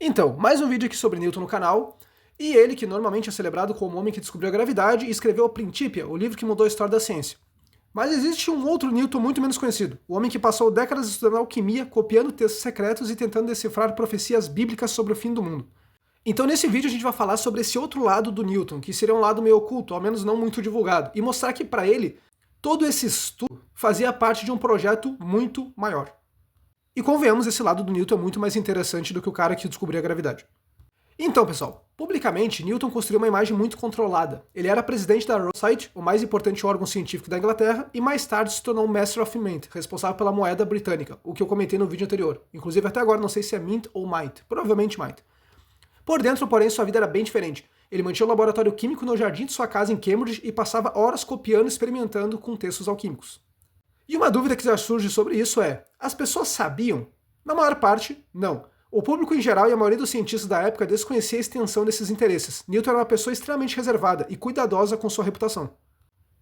Então, mais um vídeo aqui sobre Newton no canal, e ele que normalmente é celebrado como o homem que descobriu a gravidade e escreveu o Principia, o livro que mudou a história da ciência. Mas existe um outro Newton muito menos conhecido, o homem que passou décadas estudando alquimia, copiando textos secretos e tentando decifrar profecias bíblicas sobre o fim do mundo. Então nesse vídeo a gente vai falar sobre esse outro lado do Newton, que seria um lado meio oculto, ao menos não muito divulgado, e mostrar que para ele, todo esse estudo fazia parte de um projeto muito maior. E convenhamos, esse lado do Newton é muito mais interessante do que o cara que descobriu a gravidade. Então, pessoal, publicamente, Newton construiu uma imagem muito controlada. Ele era presidente da Royal Society, o mais importante órgão científico da Inglaterra, e mais tarde se tornou Master of Mint, responsável pela moeda britânica, o que eu comentei no vídeo anterior. Inclusive, até agora não sei se é Mint ou Might, provavelmente Might. Por dentro, porém, sua vida era bem diferente. Ele mantinha um laboratório químico no jardim de sua casa em Cambridge e passava horas copiando e experimentando com textos alquímicos. E uma dúvida que já surge sobre isso é: as pessoas sabiam? Na maior parte, não. O público em geral e a maioria dos cientistas da época desconhecia a extensão desses interesses. Newton era uma pessoa extremamente reservada e cuidadosa com sua reputação.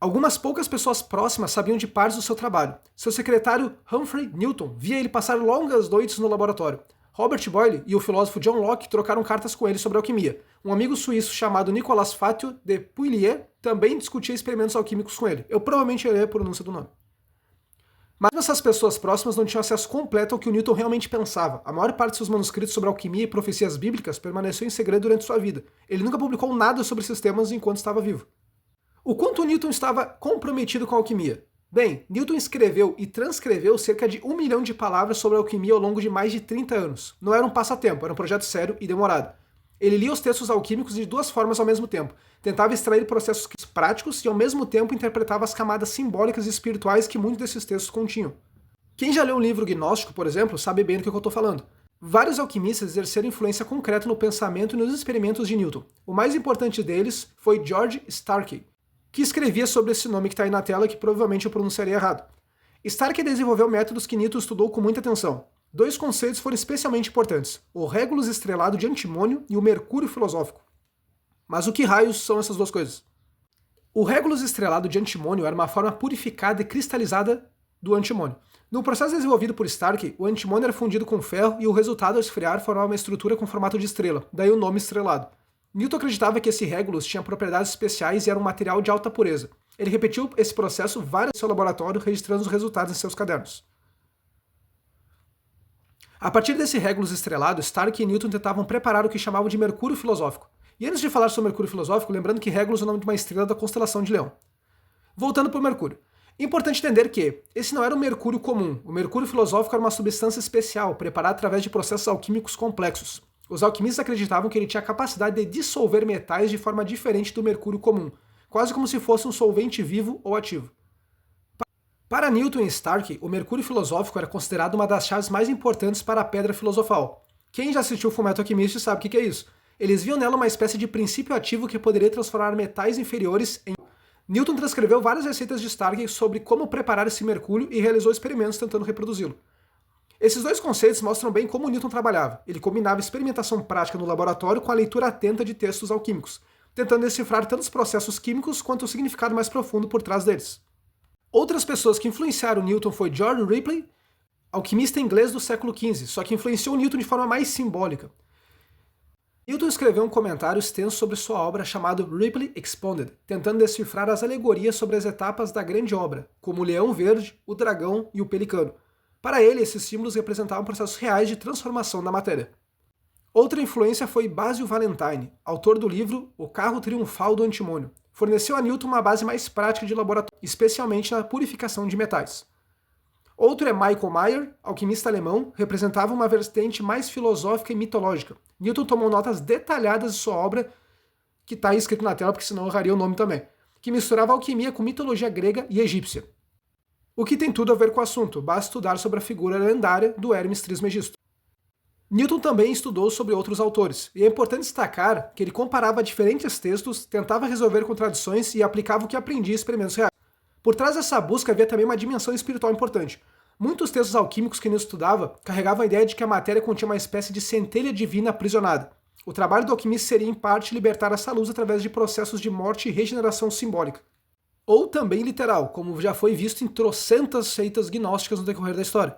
Algumas poucas pessoas próximas sabiam de partes do seu trabalho. Seu secretário Humphrey Newton via ele passar longas noites no laboratório. Robert Boyle e o filósofo John Locke trocaram cartas com ele sobre alquimia. Um amigo suíço chamado Nicolas Fatio de Pouilly também discutia experimentos alquímicos com ele. Eu provavelmente errei a pronúncia do nome. Mas essas pessoas próximas não tinham acesso completo ao que o Newton realmente pensava. A maior parte de seus manuscritos sobre alquimia e profecias bíblicas permaneceu em segredo durante sua vida. Ele nunca publicou nada sobre esses temas enquanto estava vivo. O quanto Newton estava comprometido com a alquimia? Bem, Newton escreveu e transcreveu cerca de 1 milhão de palavras sobre alquimia ao longo de mais de 30 anos. Não era um passatempo, era um projeto sério e demorado. Ele lia os textos alquímicos de duas formas ao mesmo tempo. Tentava extrair processos práticos e ao mesmo tempo interpretava as camadas simbólicas e espirituais que muitos desses textos continham. Quem já leu um livro gnóstico, por exemplo, sabe bem do que eu estou falando. Vários alquimistas exerceram influência concreta no pensamento e nos experimentos de Newton. O mais importante deles foi George Starkey, que escrevia sobre esse nome que está aí na tela, que provavelmente eu pronunciaria errado. Starkey desenvolveu métodos que Newton estudou com muita atenção. Dois conceitos foram especialmente importantes: o Regulus estrelado de antimônio e o mercúrio filosófico. Mas o que raios são essas duas coisas? O Regulus estrelado de antimônio era uma forma purificada e cristalizada do antimônio. No processo desenvolvido por Starkey, o antimônio era fundido com ferro e o resultado ao esfriar formava uma estrutura com formato de estrela, daí o nome estrelado. Newton acreditava que esse Regulus tinha propriedades especiais e era um material de alta pureza. Ele repetiu esse processo várias vezes em seu laboratório, registrando os resultados em seus cadernos. A partir desse Regulus estrelado, Starkey e Newton tentavam preparar o que chamavam de mercúrio filosófico. E antes de falar sobre mercúrio filosófico, lembrando que Regulus é o nome de uma estrela da constelação de Leão. Voltando para o mercúrio. É importante entender que esse não era um mercúrio comum. O mercúrio filosófico era uma substância especial, preparada através de processos alquímicos complexos. Os alquimistas acreditavam que ele tinha a capacidade de dissolver metais de forma diferente do mercúrio comum, quase como se fosse um solvente vivo ou ativo. Para Newton e Starkey, o mercúrio filosófico era considerado uma das chaves mais importantes para a pedra filosofal. Quem já assistiu Fullmetal Alchemist sabe o que é isso. Eles viam nela uma espécie de princípio ativo que poderia transformar metais inferiores em... Newton transcreveu várias receitas de Starkey sobre como preparar esse mercúrio e realizou experimentos tentando reproduzi-lo. Esses dois conceitos mostram bem como Newton trabalhava. Ele combinava experimentação prática no laboratório com a leitura atenta de textos alquímicos, tentando decifrar tanto os processos químicos quanto o significado mais profundo por trás deles. Outras pessoas que influenciaram Newton foi George Ripley, alquimista inglês do século XV, só que influenciou Newton de forma mais simbólica. Newton escreveu um comentário extenso sobre sua obra chamado Ripley Expounded, tentando decifrar as alegorias sobre as etapas da grande obra, como o leão verde, o dragão e o pelicano. Para ele, esses símbolos representavam processos reais de transformação da matéria. Outra influência foi Basil Valentine, autor do livro O Carro Triunfal do Antimônio. Forneceu a Newton uma base mais prática de laboratório, especialmente na purificação de metais. Outro é Michael Mayer, alquimista alemão, representava uma vertente mais filosófica e mitológica. Newton tomou notas detalhadas de sua obra, que está escrito na tela porque senão eu erraria o nome também, que misturava alquimia com mitologia grega e egípcia. O que tem tudo a ver com o assunto, basta estudar sobre a figura lendária do Hermes Trismegisto. Newton também estudou sobre outros autores, e é importante destacar que ele comparava diferentes textos, tentava resolver contradições e aplicava o que aprendia em experimentos reais. Por trás dessa busca havia também uma dimensão espiritual importante. Muitos textos alquímicos que Newton estudava carregavam a ideia de que a matéria continha uma espécie de centelha divina aprisionada. O trabalho do alquimista seria, em parte, libertar essa luz através de processos de morte e regeneração simbólica. Ou também literal, como já foi visto em trocentas seitas gnósticas no decorrer da história.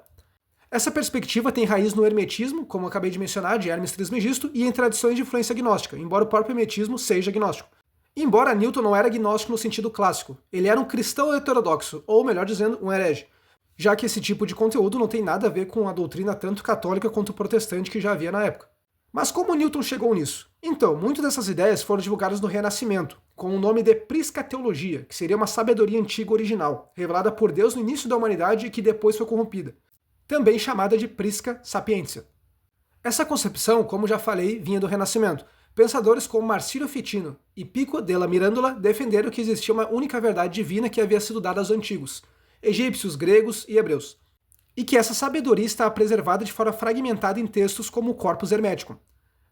Essa perspectiva tem raiz no hermetismo, como eu acabei de mencionar, de Hermes Trismegisto, e em tradições de influência gnóstica, embora o próprio hermetismo seja gnóstico. Embora Newton não era gnóstico no sentido clássico, ele era um cristão heterodoxo, ou melhor dizendo, um herege, já que esse tipo de conteúdo não tem nada a ver com a doutrina tanto católica quanto protestante que já havia na época. Mas como Newton chegou nisso? Então, muitas dessas ideias foram divulgadas no Renascimento, com o nome de priscateologia, que seria uma sabedoria antiga original, revelada por Deus no início da humanidade e que depois foi corrompida, também chamada de prisca sapientia. Essa concepção, como já falei, vinha do Renascimento. Pensadores como Marsilio Ficino e Pico della Mirandola defenderam que existia uma única verdade divina que havia sido dada aos antigos, egípcios, gregos e hebreus, e que essa sabedoria está preservada de forma fragmentada em textos como o Corpus Hermeticum.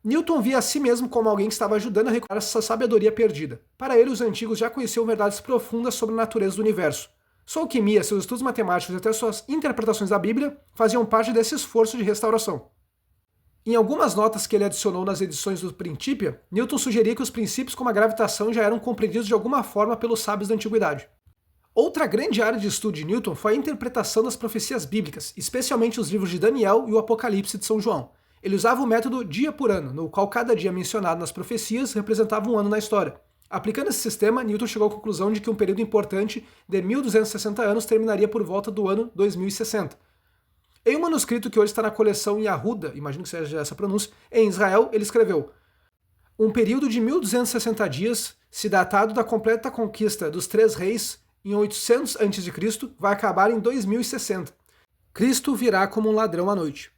Newton via a si mesmo como alguém que estava ajudando a recuperar essa sabedoria perdida. Para ele, os antigos já conheciam verdades profundas sobre a natureza do universo. Sua alquimia, seus estudos matemáticos e até suas interpretações da Bíblia faziam parte desse esforço de restauração. Em algumas notas que ele adicionou nas edições do Principia, Newton sugeria que os princípios como a gravitação já eram compreendidos de alguma forma pelos sábios da antiguidade. Outra grande área de estudo de Newton foi a interpretação das profecias bíblicas, especialmente os livros de Daniel e o Apocalipse de São João. Ele usava o método dia por ano, no qual cada dia mencionado nas profecias representava um ano na história. Aplicando esse sistema, Newton chegou à conclusão de que um período importante de 1260 anos terminaria por volta do ano 2060. Em um manuscrito que hoje está na coleção Yahuda, imagino que seja essa a pronúncia, em Israel, ele escreveu: um período de 1260 dias, se datado da completa conquista dos três reis em 800 a.C., vai acabar em 2060. Cristo virá como um ladrão à noite.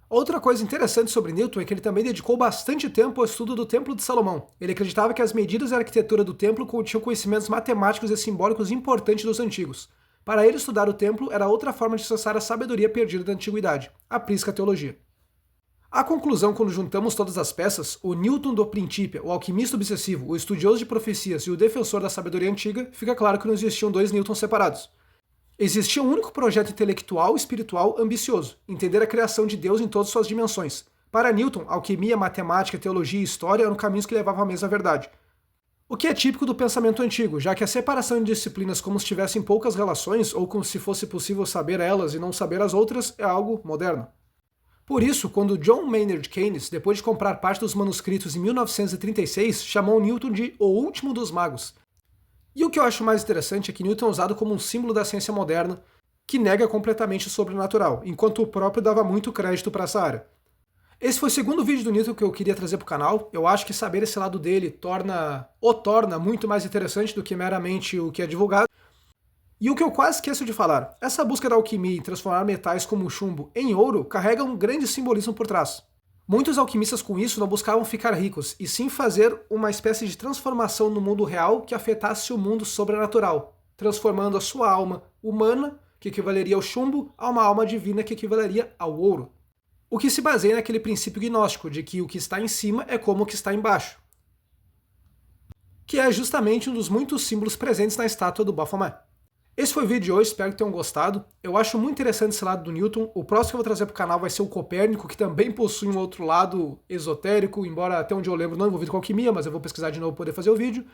Outra coisa interessante sobre Newton é que ele também dedicou bastante tempo ao estudo do Templo de Salomão. Ele acreditava que as medidas e a arquitetura do templo continham conhecimentos matemáticos e simbólicos importantes dos antigos. Para ele, estudar o templo era outra forma de acessar a sabedoria perdida da antiguidade, a priscateologia. A conclusão, quando juntamos todas as peças, o Newton do Principia, o alquimista obsessivo, o estudioso de profecias e o defensor da sabedoria antiga, fica claro que não existiam dois Newtons separados. Existia um único projeto intelectual e espiritual ambicioso, entender a criação de Deus em todas suas dimensões. Para Newton, alquimia, matemática, teologia e história eram caminhos que levavam à mesma verdade. O que é típico do pensamento antigo, já que a separação de disciplinas como se tivessem poucas relações, ou como se fosse possível saber elas e não saber as outras, é algo moderno. Por isso, quando John Maynard Keynes, depois de comprar parte dos manuscritos em 1936, chamou Newton de o último dos magos. E o que eu acho mais interessante é que Newton é usado como um símbolo da ciência moderna, que nega completamente o sobrenatural, enquanto o próprio dava muito crédito para essa área. Esse foi o segundo vídeo do Newton que eu queria trazer para o canal. Eu acho que saber esse lado dele torna muito mais interessante do que meramente o que é divulgado. E o que eu quase esqueço de falar, essa busca da alquimia em transformar metais como o chumbo em ouro carrega um grande simbolismo por trás. Muitos alquimistas com isso não buscavam ficar ricos, e sim fazer uma espécie de transformação no mundo real que afetasse o mundo sobrenatural, transformando a sua alma humana, que equivaleria ao chumbo, a uma alma divina que equivaleria ao ouro. O que se baseia naquele princípio gnóstico de que o que está em cima é como o que está embaixo, que é justamente um dos muitos símbolos presentes na estátua do Baphomet. Esse foi o vídeo de hoje, espero que tenham gostado. Eu acho muito interessante esse lado do Newton. O próximo que eu vou trazer para o canal vai ser o Copérnico, que também possui um outro lado esotérico, embora até onde eu lembro não envolvido com alquimia, mas eu vou pesquisar de novo para poder fazer o vídeo.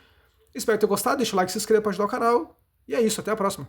Espero que tenham gostado, deixa o like, se inscreva para ajudar o canal. E é isso, até a próxima.